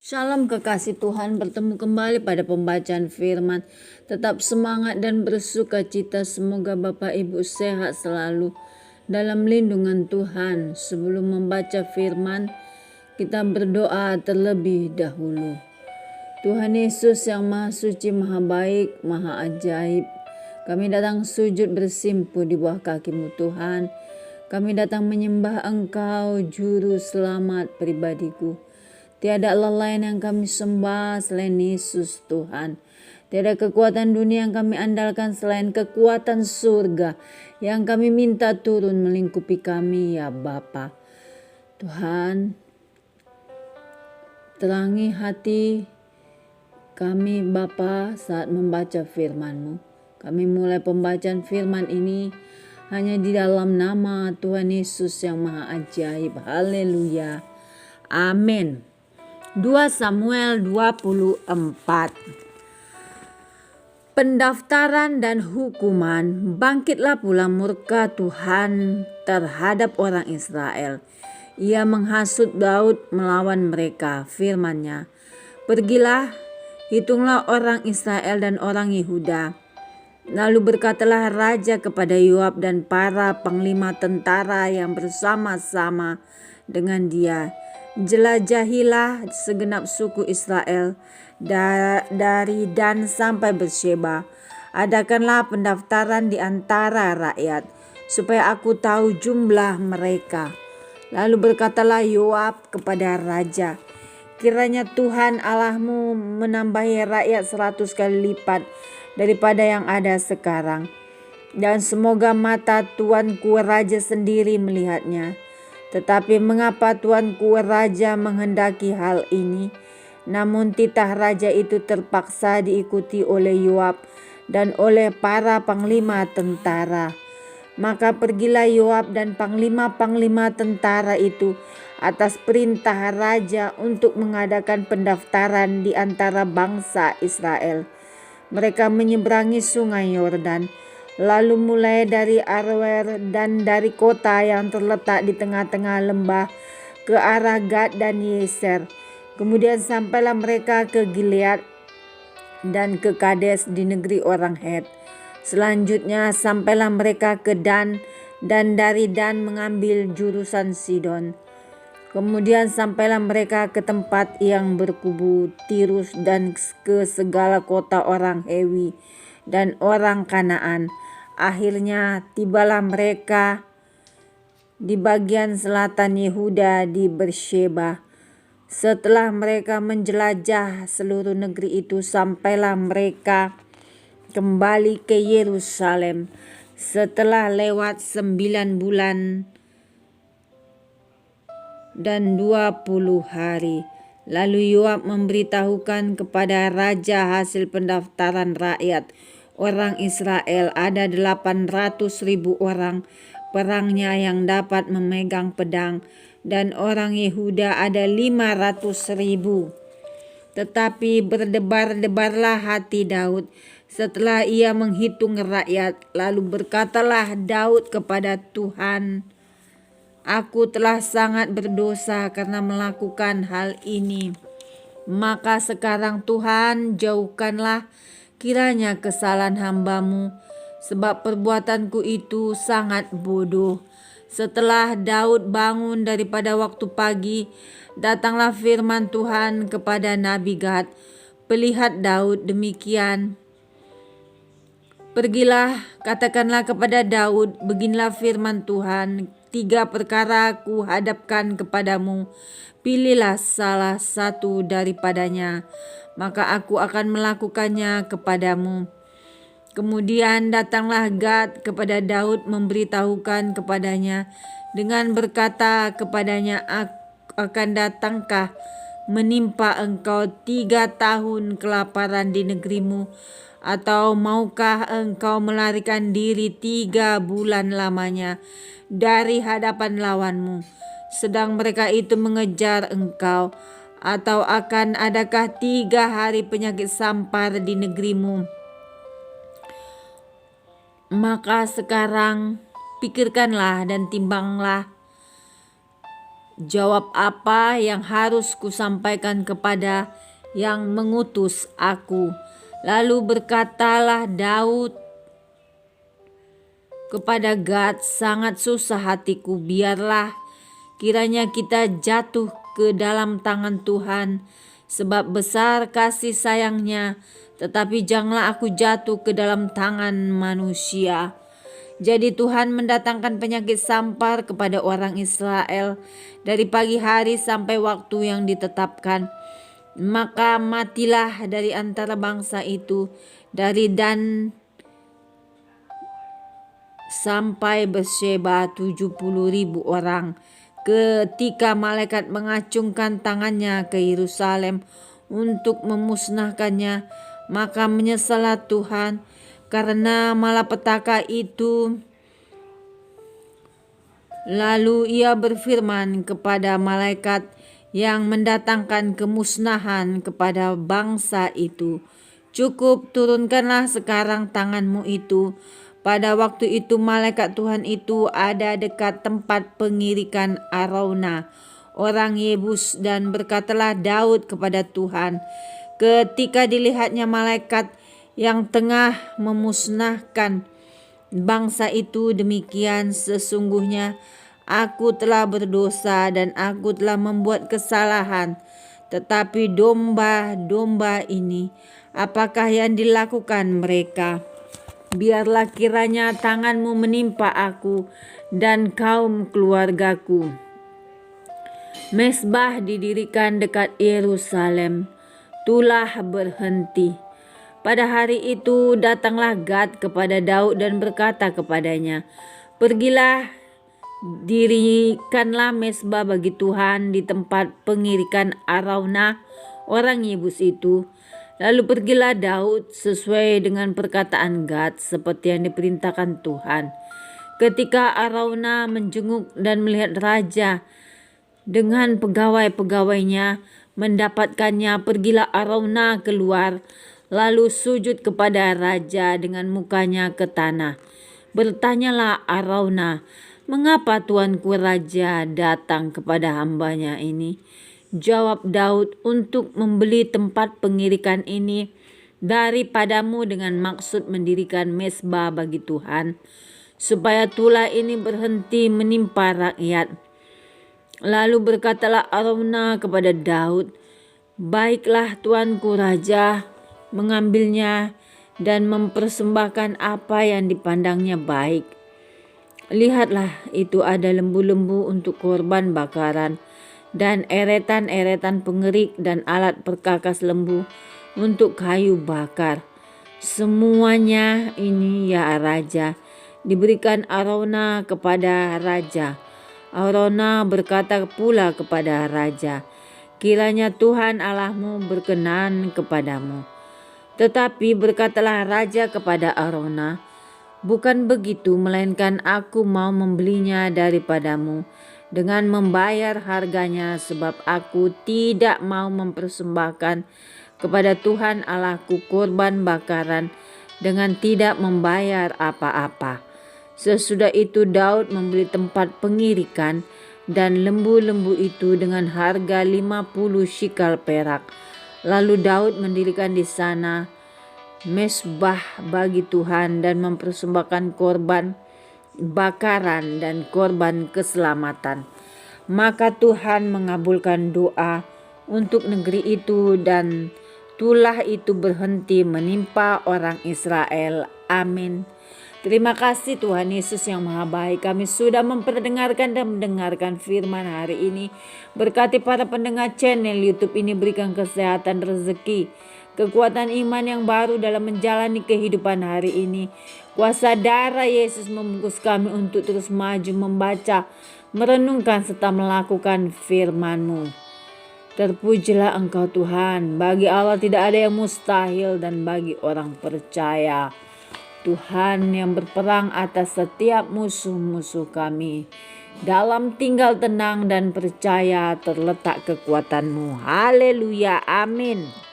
Shalom kekasih Tuhan, bertemu kembali pada pembacaan firman. Tetap semangat dan bersuka cita, semoga Bapak Ibu sehat selalu dalam lindungan Tuhan. Sebelum membaca firman, kita berdoa terlebih dahulu. Tuhan Yesus yang Maha Suci, Maha Baik, Maha Ajaib, kami datang sujud bersimpuh di bawah kaki-Mu Tuhan. Kami datang menyembah Engkau, Juru Selamat pribadiku. Tiada Allah lain yang kami sembah selain Yesus Tuhan. Tiada kekuatan dunia yang kami andalkan selain kekuatan surga yang kami minta turun melingkupi kami ya Bapa. Tuhan, terangi hati kami Bapa saat membaca firman-Mu. Kami mulai pembacaan firman ini hanya di dalam nama Tuhan Yesus yang Maha Ajaib. Haleluya. Amin. 2 Samuel 24. Pendaftaran dan hukuman. Bangkitlah pula murka Tuhan terhadap orang Israel. Ia menghasut Daud melawan mereka. Firman-Nya, pergilah, hitunglah orang Israel dan orang Yehuda. Lalu berkatalah raja kepada Yoab dan para panglima tentara yang bersama-sama dengan dia, jelajahilah segenap suku Israel dari Dan sampai Beersheba. Adakanlah pendaftaran di antara rakyat, supaya aku tahu jumlah mereka. Lalu berkatalah Yoab kepada raja, kiranya Tuhan Allahmu menambahi rakyat 100 kali lipat daripada yang ada sekarang. Dan semoga mata tuanku raja sendiri melihatnya. Tetapi mengapa tuanku raja menghendaki hal ini? Namun titah raja itu terpaksa diikuti oleh Yoab dan oleh para panglima tentara. Maka pergilah Yoab dan panglima-panglima tentara itu atas perintah raja untuk mengadakan pendaftaran di antara bangsa Israel. Mereka menyeberangi sungai Yordan, lalu mulai dari Aroer dan dari kota yang terletak di tengah-tengah lembah ke arah Gad dan Yeser. Kemudian sampailah mereka ke Gilead dan ke Kades di negeri orang Het. Selanjutnya sampailah mereka ke Dan, dan dari Dan mengambil jurusan Sidon. Kemudian sampailah mereka ke tempat yang berkubu Tirus dan ke segala kota orang Hewi dan orang Kanaan. Akhirnya tibalah mereka di bagian selatan Yehuda di Beersheba. Setelah mereka menjelajah seluruh negeri itu, sampailah mereka kembali ke Yerusalem setelah lewat 9 bulan dan 20 hari. Lalu Yoab memberitahukan kepada raja hasil pendaftaran rakyat orang Israel. Ada 800.000 orang perangnya yang dapat memegang pedang, dan orang Yehuda ada 500.000. Tetapi berdebar-debarlah hati Daud setelah ia menghitung rakyat. Lalu berkatalah Daud kepada Tuhan, aku telah sangat berdosa karena melakukan hal ini. Maka sekarang Tuhan, jauhkanlah kiranya kesalahan hamba-Mu, sebab perbuatanku itu sangat bodoh. Setelah Daud bangun daripada waktu pagi, datanglah firman Tuhan kepada Nabi Gad, pelihat Daud demikian. Pergilah, katakanlah kepada Daud, beginilah firman Tuhan, 3 perkara ku hadapkan kepadamu, pilihlah salah satu daripadanya, maka aku akan melakukannya kepadamu. Kemudian datanglah Gad kepada Daud memberitahukan kepadanya dengan berkata kepadanya, akan datangkah menimpa engkau 3 tahun kelaparan di negerimu, atau maukah engkau melarikan diri 3 bulan lamanya dari hadapan lawanmu, sedang mereka itu mengejar engkau? Atau akan adakah 3 hari penyakit sampar di negerimu? Maka sekarang pikirkanlah dan timbanglah Jawab apa yang harus kusampaikan kepada yang mengutus aku? Lalu berkatalah Daud kepada Gad, sangat susah hatiku, biarlah kiranya kita jatuh ke dalam tangan Tuhan, sebab besar kasih sayangnya, tetapi janganlah aku jatuh ke dalam tangan manusia. Jadi Tuhan mendatangkan penyakit sampar kepada orang Israel dari pagi hari sampai waktu yang ditetapkan. Maka matilah dari antara bangsa itu, dari Dan sampai Beersheba 70.000 orang. Ketika malaikat mengacungkan tangannya ke Yerusalem untuk memusnahkannya, maka menyesallah Tuhan karena malapetaka itu. Lalu ia berfirman kepada malaikat yang mendatangkan kemusnahan kepada bangsa itu, cukup, turunkanlah sekarang tanganmu itu. Pada waktu itu malaikat Tuhan itu ada dekat tempat pengirikan Arauna, orang Yebus, dan berkatalah Daud kepada Tuhan, ketika dilihatnya malaikat yang tengah memusnahkan bangsa itu, demikian, sesungguhnya aku telah berdosa dan aku telah membuat kesalahan. Tetapi domba-domba ini, apakah yang dilakukan mereka? Biarlah kiranya tanganmu menimpa aku dan kaum keluargaku. Mezbah didirikan dekat Yerusalem, tulah berhenti. Pada hari itu datanglah Gad kepada Daud dan berkata kepadanya, pergilah, dirikanlah mezbah bagi Tuhan di tempat pengirikan Arauna, orang Yebus itu. Lalu pergilah Daud sesuai dengan perkataan Gad seperti yang diperintahkan Tuhan. Ketika Arauna menjenguk dan melihat raja dengan pegawai-pegawainya mendapatkannya, pergilah Arauna keluar, lalu sujud kepada raja dengan mukanya ke tanah. Bertanyalah Arauna, mengapa tuanku raja datang kepada hambanya ini? Jawab Daud, untuk membeli tempat pengirikan ini daripadamu dengan maksud mendirikan mezbah bagi Tuhan, supaya tulah ini berhenti menimpa rakyat. Lalu berkatalah Arauna kepada Daud, baiklah tuanku raja mengambilnya dan mempersembahkan apa yang dipandangnya baik. Lihatlah, itu ada lembu-lembu untuk korban bakaran, dan eretan-eretan pengerik dan alat perkakas lembu untuk kayu bakar. Semuanya ini, ya raja, diberikan Arauna kepada raja. Arauna berkata pula kepada raja, kiranya Tuhan Allahmu berkenan kepadamu. Tetapi berkatalah raja kepada Arauna, bukan begitu, melainkan aku mau membelinya daripadamu dengan membayar harganya, sebab aku tidak mau mempersembahkan kepada Tuhan Allahku korban bakaran dengan tidak membayar apa-apa. Sesudah itu Daud membeli tempat pengirikan dan lembu-lembu itu dengan harga 50 shikal perak. Lalu Daud mendirikan di sana mezbah bagi Tuhan dan mempersembahkan korban bakaran dan korban keselamatan. Maka Tuhan mengabulkan doa untuk negeri itu dan tulah itu berhenti menimpa orang Israel. Amin. Terima kasih Tuhan Yesus yang Maha Baik. Kami sudah memperdengarkan dan mendengarkan firman hari ini. Berkati para pendengar channel YouTube ini, berikan kesehatan, rezeki, kekuatan iman yang baru dalam menjalani kehidupan hari ini. Kuasa darah Yesus membungkus kami untuk terus maju membaca, merenungkan serta melakukan firman-Mu. Terpujilah Engkau Tuhan. Bagi Allah tidak ada yang mustahil, dan bagi orang percaya Tuhan yang berperang atas setiap musuh-musuh kami. Dalam tinggal tenang dan percaya terletak kekuatan-Mu. Haleluya, amin.